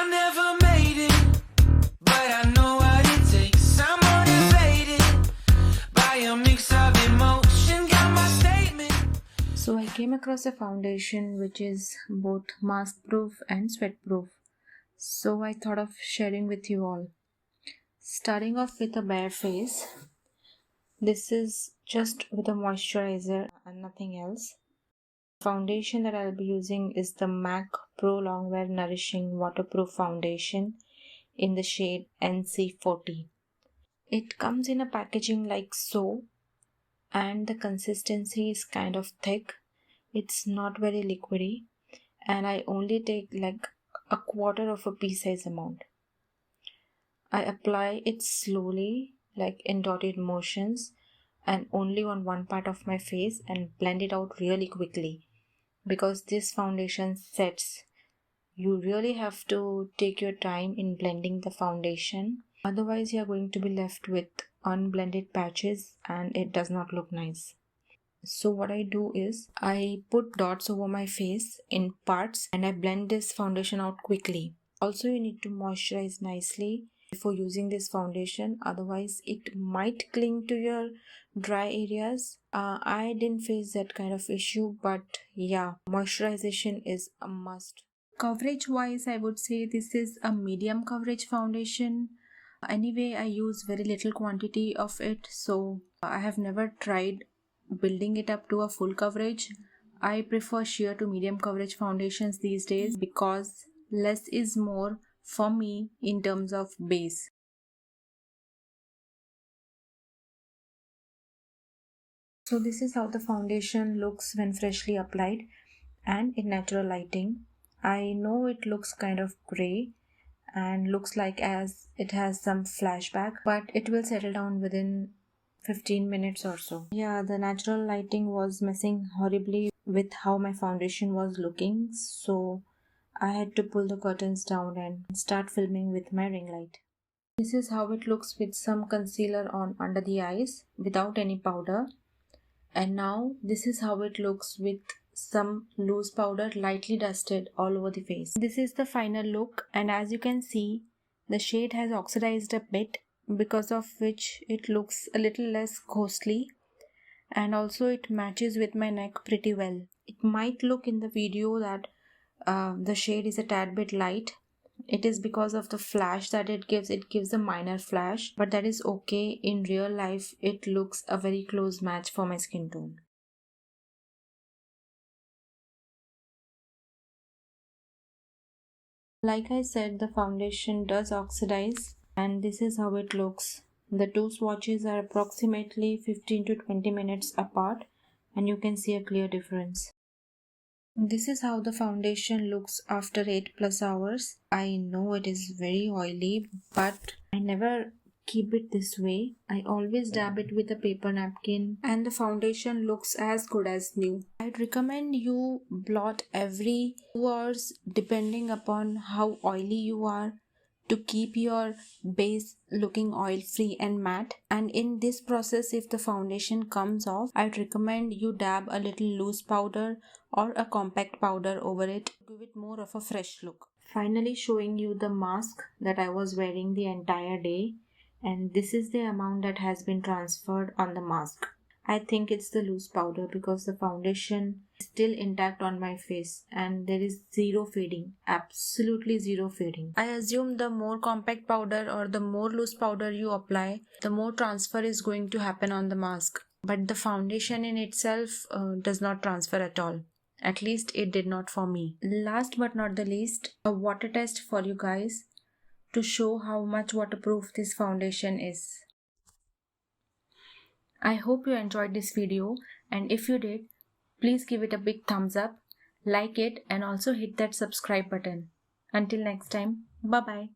I never made it, but I know what it takes. I'm motivated by a mix of emotion, got my statement. So I came across a foundation which is both mask proof and sweat proof. So I thought of sharing with you all. Starting off with a bare face. This is just with a moisturizer and nothing else. Foundation that I'll be using is the MAC Pro Longwear Nourishing Waterproof Foundation in the shade NC40. It comes in a packaging like so, and the consistency is kind of thick. It's not very liquidy, and I only take like a quarter of a pea size amount. I apply it slowly, like in dotted motions, and only on one part of my face, and blend it out really quickly. Because this foundation sets, you really have to take your time in blending the foundation. Otherwise, you are going to be left with unblended patches and it does not look nice. So what I do is I put dots over my face in parts and I blend this foundation out quickly. Also, you need to moisturize nicely before using this foundation, otherwise it might cling to your dry areas. I didn't face that kind of issue, but yeah, moisturization is a must. Coverage wise, I would say this is a medium coverage foundation. Anyway, I use very little quantity of it, so I have never tried building it up to a full coverage. I prefer sheer to medium coverage foundations these days because less is more for me in terms of base. So this is how the foundation looks when freshly applied and in natural lighting. I know it looks kind of gray and looks like as it has some flashback, but it will settle down within 15 minutes or so. Yeah, the natural lighting was messing horribly with how my foundation was looking, so I had to pull the curtains down and start filming with my ring light. This is how it looks with some concealer on under the eyes without any powder. And now this is how it looks with some loose powder lightly dusted all over the face. This is the final look, and as you can see, the shade has oxidized a bit, because of which it looks a little less ghostly, and also it matches with my neck pretty well. It might look in the video that the shade is a tad bit light. It is because of the flash that it gives a minor flash, but that is okay. In real life it looks a very close match for my skin tone. Like I said, the foundation does oxidize, and this is how it looks. The two swatches are approximately 15 to 20 minutes apart, and you can see a clear difference. This is how the foundation looks after 8+ hours. I know it is very oily, but I never keep it this way. I always dab it with a paper napkin and the foundation looks as good as new. I'd recommend you blot every 2 hours depending upon how oily you are, to keep your base looking oil free and matte. And in this process, if the foundation comes off, I'd recommend you dab a little loose powder or a compact powder over it to give it more of a fresh look. Finally showing you the mask that I was wearing the entire day, and this is the amount that has been transferred on the mask. I think it's the loose powder because the foundation is still intact on my face and there is zero fading, absolutely zero fading. I assume the more compact powder or the more loose powder you apply, the more transfer is going to happen on the mask. But the foundation in itself does not transfer at all. At least it did not for me. Last but not the least, a water test for you guys to show how much waterproof this foundation is. I hope you enjoyed this video, and if you did, please give it a big thumbs up, like it, and also hit that subscribe button. Until next time, bye bye.